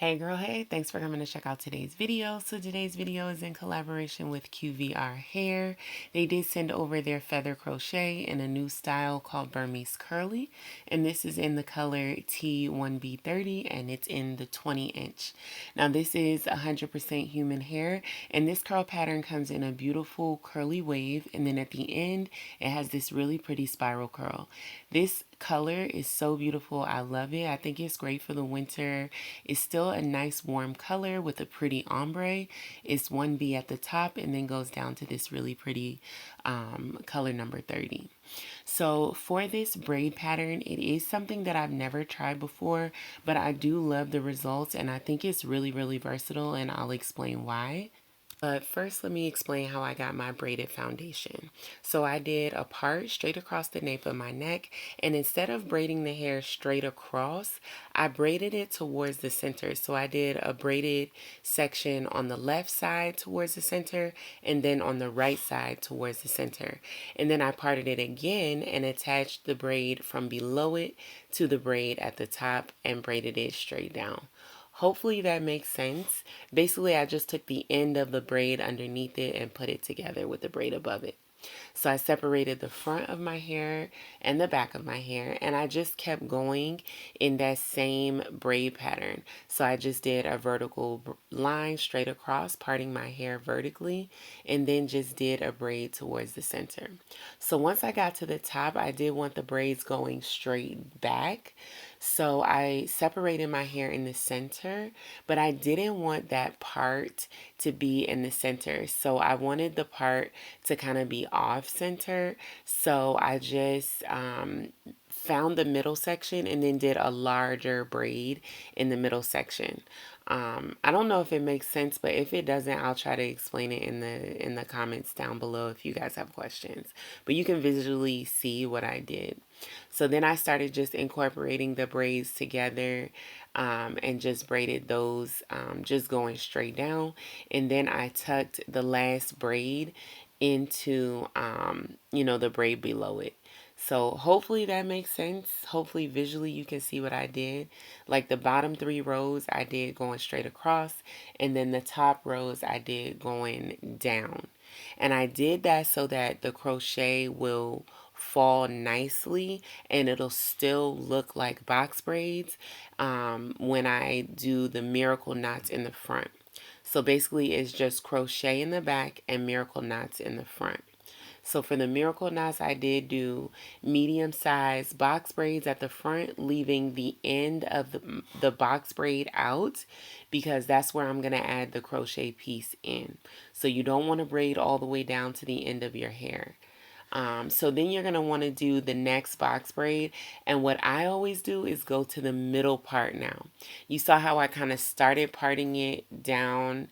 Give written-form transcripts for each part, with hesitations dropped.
Hey girl, hey, thanks for coming to check out today's video. So today's video is in collaboration with QVR Hair. They did send over their feather crochet in a new style called Burmese curly, and this is in the color T1B30 and it's in the 20-inch. Now this is 100% human hair, and this curl pattern comes in a beautiful curly wave, and then at the end it has this really pretty spiral curl. This color is so beautiful. I love it. I think it's great for the winter. It's still a nice warm color with a pretty ombre. It's 1B at the top and then goes down to this really pretty color number 30. So for this braid pattern, it is something that I've never tried before, but I do love the results and I think it's really versatile, and I'll explain why. But first, let me explain how I got my braided foundation. So I did a part straight across the nape of my neck, and instead of braiding the hair straight across, I braided it towards the center. So I did a braided section on the left side towards the center, and then on the right side towards the center. And then I parted it again and attached the braid from below it to the braid at the top and braided it straight down. Hopefully that makes sense. Basically, I just took the end of the braid underneath it and put it together with the braid above it. So I separated the front of my hair and the back of my hair, and I just kept going in that same braid pattern. So I just did a vertical line straight across, parting my hair vertically, and then just did a braid towards the center. So once I got to the top, I did want the braids going straight back. So I separated my hair in the center, but I didn't want that part to be in the center. So I wanted the part to kind of be off center. So I just found the middle section and then did a larger braid in the middle section. I don't know if it makes sense, but if it doesn't, I'll try to explain it in the comments down below if you guys have questions. But you can visually see what I did. So then I started just incorporating the braids together and just braided those just going straight down. And then I tucked the last braid into, the braid below it. So hopefully that makes sense. Hopefully visually you can see what I did. Like the bottom 3 rows I did going straight across, and then the top rows I did going down. And I did that so that the crochet will fall nicely and it'll still look like box braids when I do the miracle knots in the front. So basically it's just crochet in the back and miracle knots in the front. So for the miracle knots, I did do medium-sized box braids at the front, leaving the end of the box braid out because that's where I'm going to add the crochet piece in. So you don't want to braid all the way down to the end of your hair. So then you're going to want to do the next box braid, and what I always do is go to the middle part now. You saw how I kind of started parting it down,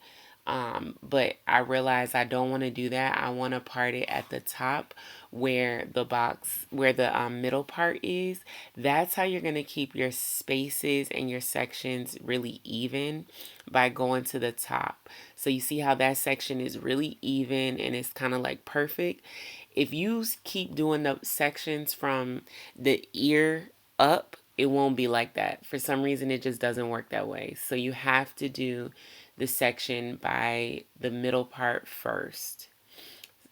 but I realized I don't want to do that. I want to part it at the top where the middle part is. That's how you're going to keep your spaces and your sections really even, by going to the top. So you see how that section is really even and it's kind of like perfect. If you keep doing the sections from the ear up, it won't be like that. For some reason, it just doesn't work that way. So you have to do the section by the middle part first.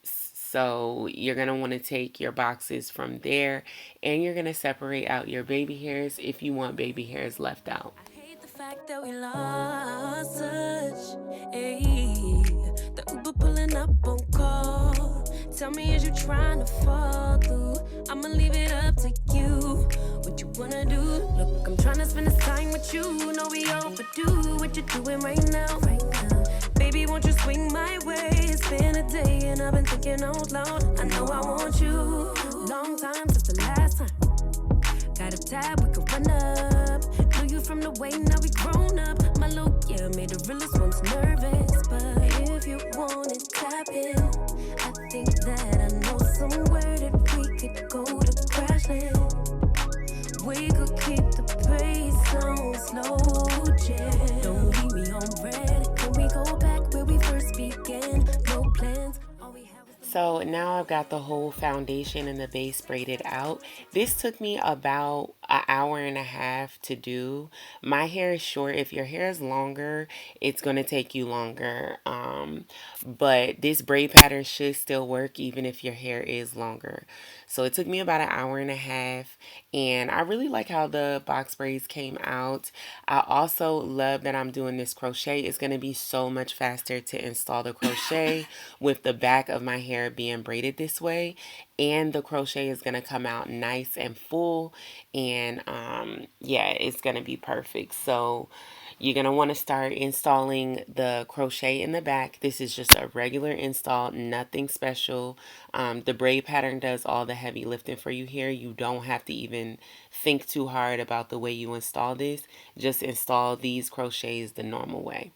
So you're going to want to take your boxes from there, and you're going to separate out your baby hairs if you want baby hairs left out. I hate the fact that we lost touch. Ayy, the Uber pulling up on call. Tell me, is you trying to fall through? I'ma leave it up to you. What you wanna do? Look, I'm trying to spend this time with you. Know we overdue. What you doing right now? Baby, won't you swing my way? It's been a day and I've been thinking out loud. I know I want you. Long time since the last time. Got a tab, we can run up. Knew you from the way, now we grown up. My look, yeah, made the realest ones nervous. But if you want it, tap in. I think that I know somewhere that we could go to crash land. We could keep the pace on slow jam. Don't leave me on red. Can we go back where we first began? No plans. So now I've got the whole foundation and the base braided out. This took me about an hour and a half to do. My hair is short. If your hair is longer, it's going to take you longer. But this braid pattern should still work even if your hair is longer. So it took me about an hour and a half, and I really like how the box braids came out. I also love that I'm doing this crochet. It's going to be so much faster to install the crochet with the back of my hair being braided this way, and the crochet is going to come out nice and full, and yeah, it's going to be perfect. So you're going to want to start installing the crochet in the back. This is just a regular install, nothing special. The braid pattern does all the heavy lifting for you here. You don't have to even think too hard about the way you install this. Just install these crochets the normal way.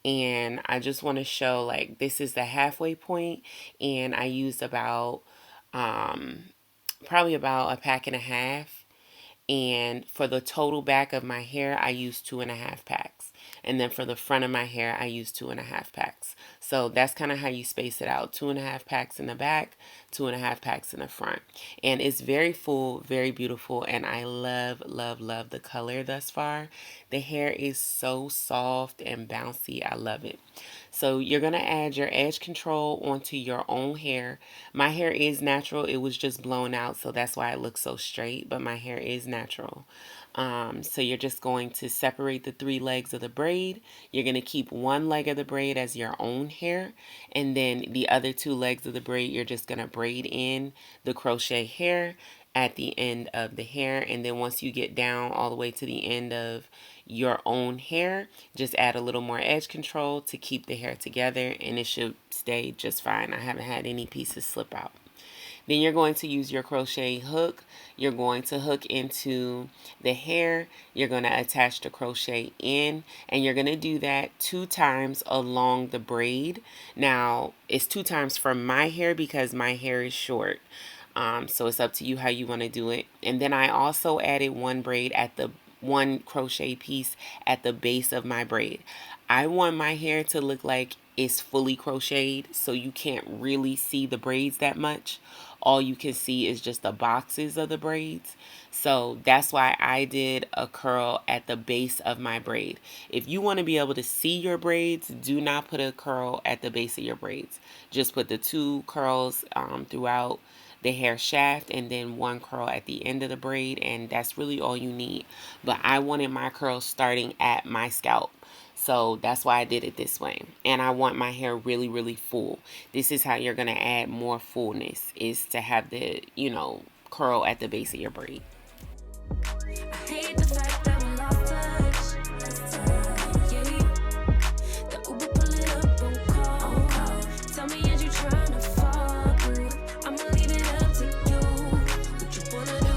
And I just want to show, like, this is the halfway point, and I used about probably about a pack and a half. And for the total back of my hair, I used 2.5 packs. And then for the front of my hair, I used 2.5 packs. So that's kind of how you space it out. 2.5 packs in the back, 2.5 packs in the front. And it's very full, very beautiful. And I love, love, love the color thus far. The hair is so soft and bouncy. I love it. So you're going to add your edge control onto your own hair. My hair is natural. It was just blown out, so that's why it looks so straight, but my hair is natural. So you're just going to separate the 3 legs of the braid. You're going to keep one leg of the braid as your own hair, and then the other 2 legs of the braid, you're just going to braid in the crochet hair at the end of the hair. And then once you get down all the way to the end of your own hair, just add a little more edge control to keep the hair together, and it should stay just fine. I haven't had any pieces slip out. Then you're going to use your crochet hook. You're going to hook into the hair. You're going to attach the crochet in, and you're going to do that 2 times along the braid. Now, it's 2 times for my hair because my hair is short. So it's up to you how you want to do it. And then I also added 1 braid at the 1 crochet piece at the base of my braid. I want my hair to look like it's fully crocheted, so you can't really see the braids that much. All you can see is just the boxes of the braids. So that's why I did a curl at the base of my braid. If you want to be able to see your braids, do not put a curl at the base of your braids. Just put the 2 curls throughout the hair shaft, and then 1 curl at the end of the braid, and that's really all you need. But I wanted my curls starting at my scalp, so that's why I did it this way. And I want my hair really, really full. This is how you're going to add more fullness, is to have the, you know, curl at the base of your braid. I hate the fact that we lost touch. Yeah. The Uber pulling up on call. Tell me, is you trying to fall through? I'ma leave it up to you. What you wanna do?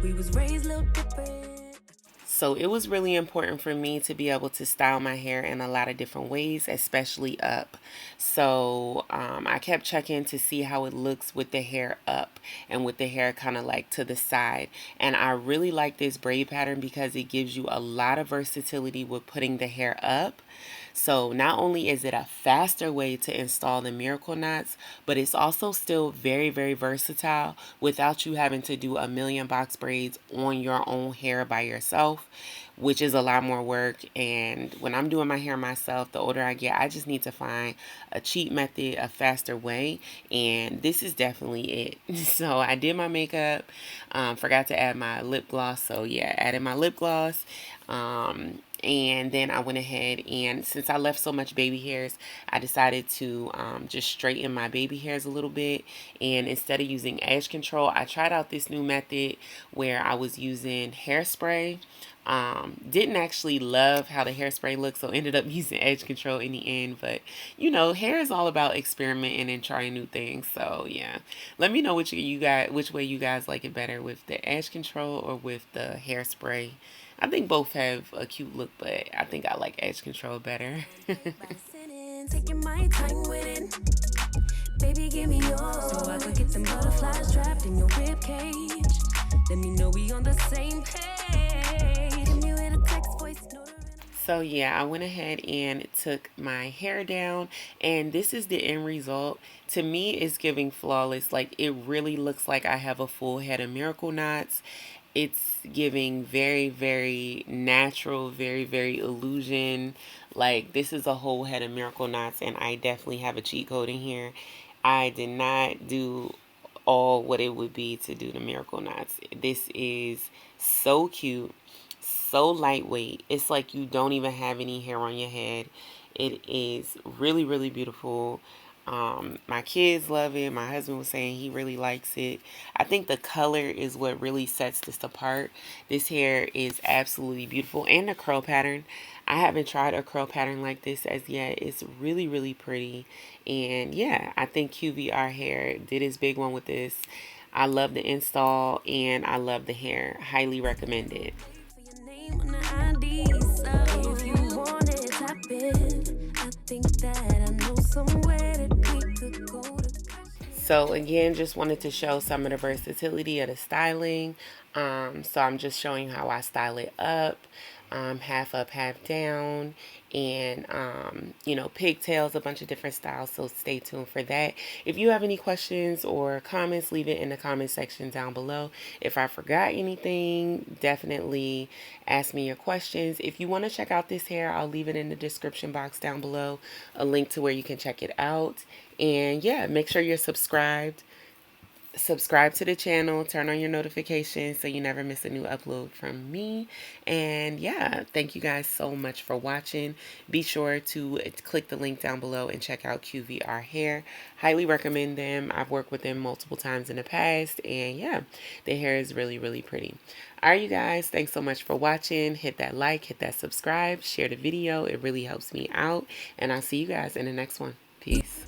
We was raised a little different. So it was really important for me to be able to style my hair in a lot of different ways, especially up. So I kept checking to see how it looks with the hair up and with the hair kind of like to the side. And I really like this braid pattern because it gives you a lot of versatility with putting the hair up. So not only is it a faster way to install the miracle knots, but it's also still very, very versatile without you having to do a million box braids on your own hair by yourself, which is a lot more work. And when I'm doing my hair myself, the older I get, I just need to find a cheap method, a faster way, and this is definitely it. So I did my makeup, forgot to add my lip gloss, so yeah, added my lip gloss. And then I went ahead, and since I left so much baby hairs, I decided to just straighten my baby hairs a little bit. And instead of using edge control, I tried out this new method where I was using hairspray. Didn't actually love how the hairspray looked, so ended up using edge control in the end. But you know, hair is all about experimenting and trying new things. So yeah, let me know which way you guys like it better, with the edge control or with the hairspray. I think both have a cute look, but I think I like edge control better. Taking my time with it. Baby, give me yours, so I could get them butterflies trapped in your rib cage. Let me know we on the same page. Give me with a text voice note. So yeah, I went ahead and took my hair down, and this is the end result. To me, it's giving flawless. Like, it really looks like I have a full head of miracle knots. It's giving very, very natural, very, very illusion. Like, this is a whole head of miracle knots, and I definitely have a cheat code in here. I did not do all what it would be to do the miracle knots. This is so cute, so lightweight. It's like you don't even have any hair on your head. It is really, really beautiful. My kids love it. My husband was saying he really likes it. I think the color is what really sets this apart. This hair is absolutely beautiful, and the curl pattern. I haven't tried a curl pattern like this as yet. It's really, really pretty. And yeah, I think QVR hair did his big one with this. I love the install and I love the hair. Highly recommend it. If you want it, tap in. I think that I know somewhere that we could go to. So again, just wanted to show some of the versatility of the styling. So I'm just showing how I style it up, half up, half down, and you know, pigtails, a bunch of different styles. So stay tuned for that. If you have any questions or comments, leave it in the comment section down below. If I forgot anything, definitely ask me your questions. If you want to check out this hair, I'll leave it in the description box down below, a link to where you can check it out. And yeah, make sure you're subscribed. Subscribe to the channel, turn on your notifications so you never miss a new upload from me. And yeah, thank you guys so much for watching. Be sure to click the link down below and check out QVR Hair. Highly recommend them. I've worked with them multiple times in the past, and yeah, their hair is really, really pretty. All right, you guys, thanks so much for watching. Hit that like, hit that subscribe, share the video. It really helps me out, and I'll see you guys in the next one. Peace.